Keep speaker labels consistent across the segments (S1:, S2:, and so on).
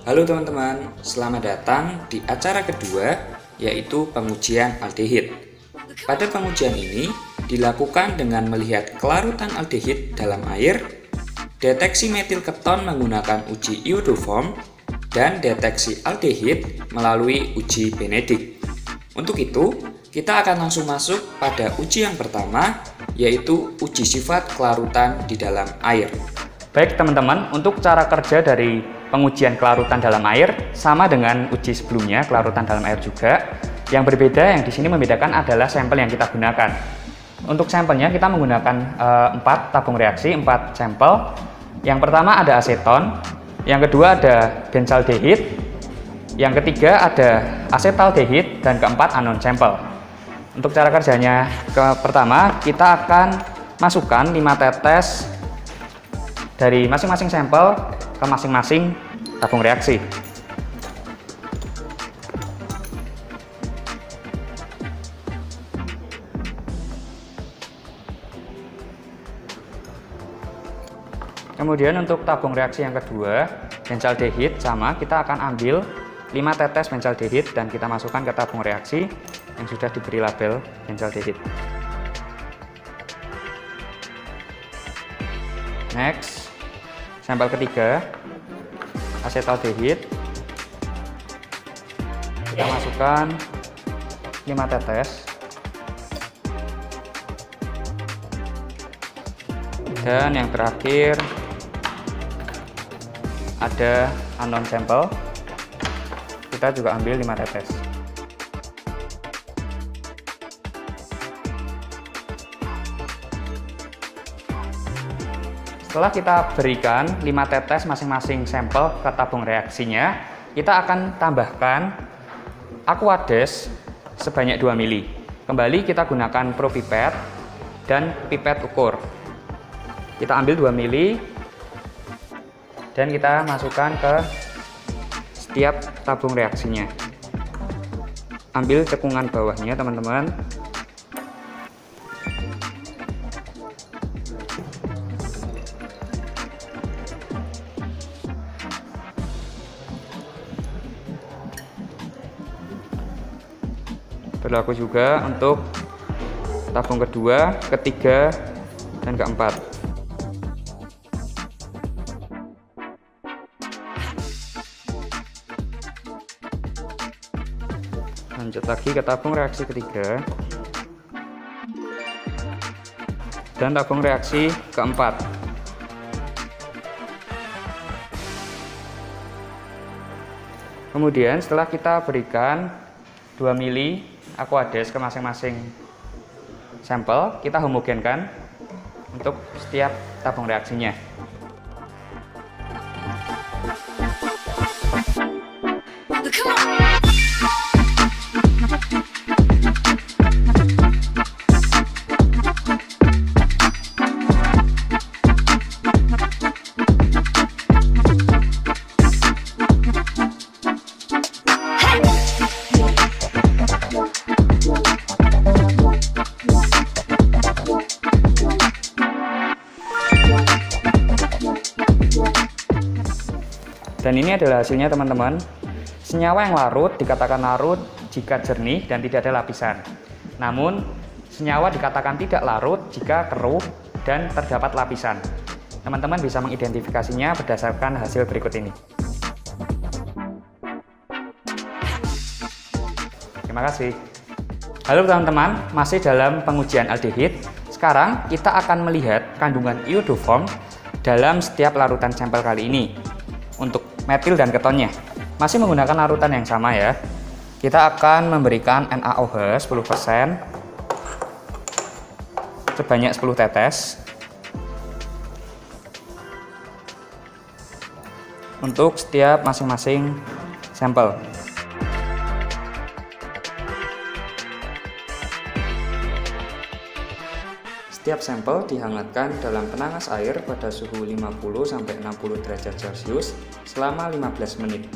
S1: Halo teman-teman, selamat datang di acara kedua, yaitu pengujian aldehid. Pada pengujian ini dilakukan dengan melihat kelarutan aldehid dalam air, deteksi metil keton menggunakan uji iodoform, dan deteksi aldehid melalui uji Benedict. Untuk itu, kita akan langsung masuk pada uji yang pertama, yaitu uji sifat kelarutan di dalam air.
S2: Baik teman-teman, untuk cara kerja dari pengujian kelarutan dalam air sama dengan uji sebelumnya, kelarutan dalam air juga. Yang berbeda yang di sini membedakan adalah sampel yang kita gunakan. Untuk sampelnya kita menggunakan 4 tabung reaksi, 4 sampel. Yang pertama ada aseton, yang kedua ada benzaldehid, yang ketiga ada asetaldehid, dan keempat anon sampel. Untuk cara kerjanya, pertama kita akan masukkan 5 tetes dari masing-masing sampel ke masing-masing tabung reaksi. Kemudian untuk tabung reaksi yang kedua, benzaldehid, sama, kita akan ambil 5 tetes benzaldehid dan kita masukkan ke tabung reaksi yang sudah diberi label benzaldehid. Next, sampel ketiga, asetaldehid, kita masukkan 5 tetes, dan yang terakhir ada anon sampel, kita juga ambil 5 tetes. Setelah kita berikan 5 tetes masing-masing sampel ke tabung reaksinya, kita akan tambahkan Aquades sebanyak 2 ml. Kembali kita gunakan Pro Pipette dan pipet ukur. Kita ambil 2 ml dan kita masukkan ke setiap tabung reaksinya. Ambil cekungan bawahnya teman-teman. Berlaku juga untuk tabung kedua, ketiga, dan keempat. Lanjut lagi ke tabung reaksi ketiga dan tabung reaksi keempat. Kemudian setelah kita berikan 2 ml Aquades ke masing-masing sampel, kita homogenkan untuk setiap tabung reaksinya. Dan ini adalah hasilnya teman-teman. Senyawa yang larut dikatakan larut jika jernih dan tidak ada lapisan. Namun senyawa dikatakan tidak larut jika keruh dan terdapat lapisan. Teman-teman bisa mengidentifikasinya berdasarkan hasil berikut ini. Terima kasih. Halo teman-teman, masih dalam pengujian aldehid. Sekarang kita akan melihat kandungan iodoform dalam setiap larutan sampel kali ini. Untuk metil dan ketonnya masih menggunakan larutan yang sama ya. Kita akan memberikan NaOH 10% sebanyak 10 tetes untuk setiap masing-masing sampel. Setiap sampel dihangatkan dalam penanas air pada suhu 50-60 derajat Celcius selama 15 menit.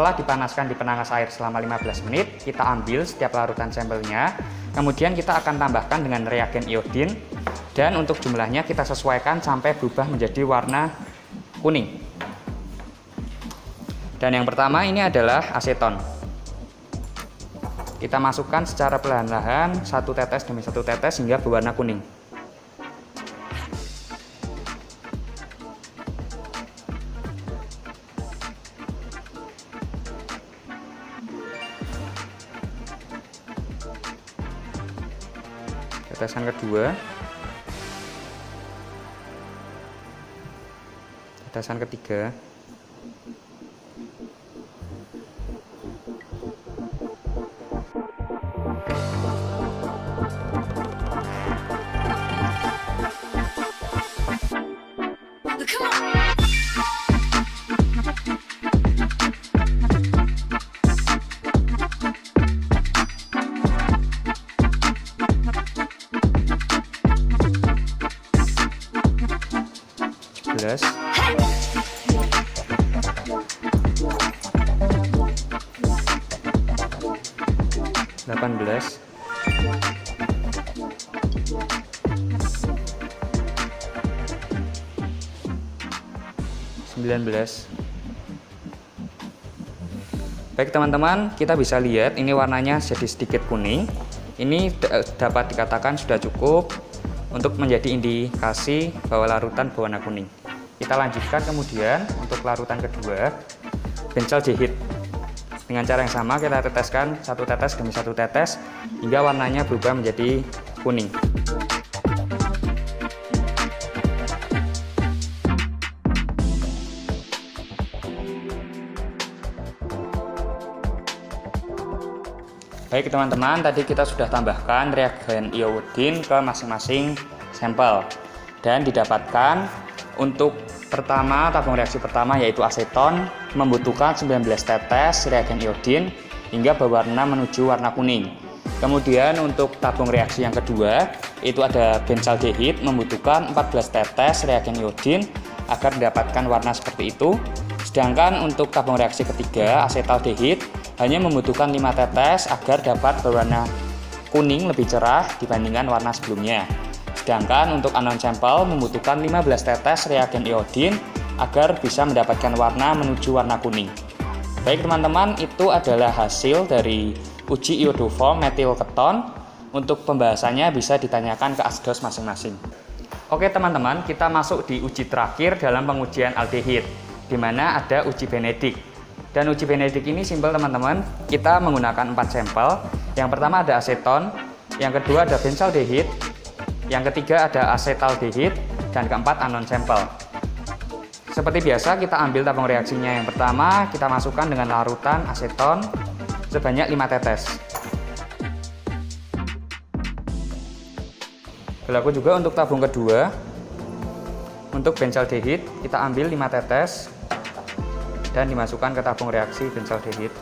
S2: Setelah dipanaskan di penanas air selama 15 menit, kita ambil setiap larutan sampelnya. Kemudian kita akan tambahkan dengan reagen iodin, dan untuk jumlahnya kita sesuaikan sampai berubah menjadi warna kuning. Dan yang pertama ini adalah aseton. Kita masukkan secara perlahan-lahan satu tetes demi satu tetes hingga berwarna kuning. Tetesan kedua, tetesan ketiga, belas, 18, 19. Baik teman-teman, kita bisa lihat ini warnanya jadi sedikit kuning. Ini dapat dikatakan sudah cukup untuk menjadi indikasi bahwa larutan berwarna kuning. Kita lanjutkan kemudian untuk larutan kedua, benzaldehid. Dengan cara yang sama kita teteskan satu tetes demi satu tetes hingga warnanya berubah menjadi kuning. Baik teman-teman, tadi kita sudah tambahkan reagen iodin ke masing-masing sampel dan didapatkan untuk tabung reaksi pertama yaitu aseton membutuhkan 19 tetes reagen iodin hingga berwarna menuju warna kuning. Kemudian untuk tabung reaksi yang kedua itu ada benzaldehid membutuhkan 14 tetes reagen iodin agar mendapatkan warna seperti itu. Sedangkan untuk tabung reaksi ketiga asetaldehid hanya membutuhkan 5 tetes agar dapat berwarna kuning lebih cerah dibandingkan warna sebelumnya. Sedangkan untuk anon sampel membutuhkan 15 tetes reagen iodin agar bisa mendapatkan warna menuju warna kuning. Baik teman-teman, itu adalah hasil dari uji iodoform metil keton. Untuk pembahasannya bisa ditanyakan ke asdos masing-masing. Oke teman-teman, kita masuk di uji terakhir dalam pengujian aldehid, di mana ada uji Benedict. Dan uji Benedict ini simpel teman-teman, kita menggunakan 4 sampel. Yang pertama ada aseton, yang kedua ada benzaldehid, yang ketiga ada asetaldehid, dan keempat anon sampel. Seperti biasa kita ambil tabung reaksinya. Yang pertama kita masukkan dengan larutan aseton sebanyak 5 tetes. Berlaku juga untuk tabung kedua. Untuk benzaldehid kita ambil 5 tetes dan dimasukkan ke tabung reaksi benzaldehid.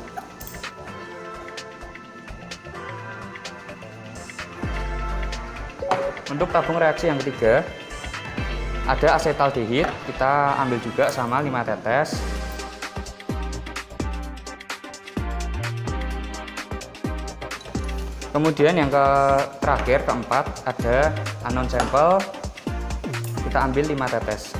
S2: Untuk tabung reaksi yang ketiga ada asetaldehid, kita ambil juga sama 5 tetes. Kemudian yang terakhir keempat ada anon sampel, kita ambil 5 tetes.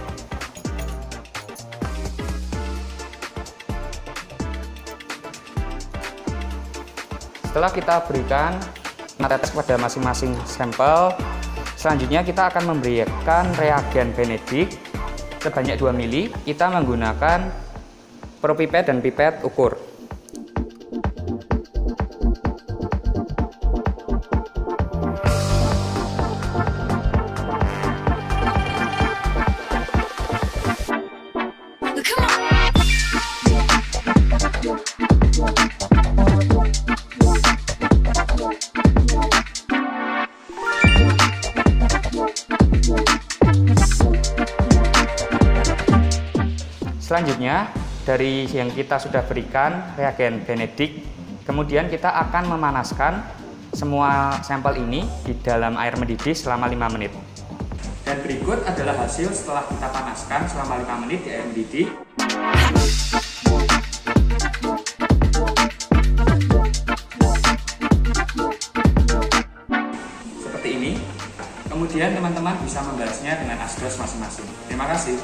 S2: Setelah kita berikan 5 tetes pada masing-masing sampel, selanjutnya kita akan memberikan reagen Benedict sebanyak 2 ml. Kita menggunakan propipet dan pipet ukur. Selanjutnya, dari yang kita sudah berikan reagen Benedict, kemudian kita akan memanaskan semua sampel ini di dalam air mendidih selama 5 menit. Dan berikut adalah hasil setelah kita panaskan selama 5 menit di air mendidih.
S1: Kemudian teman-teman bisa membahasnya dengan asdos masing-masing. Terima kasih.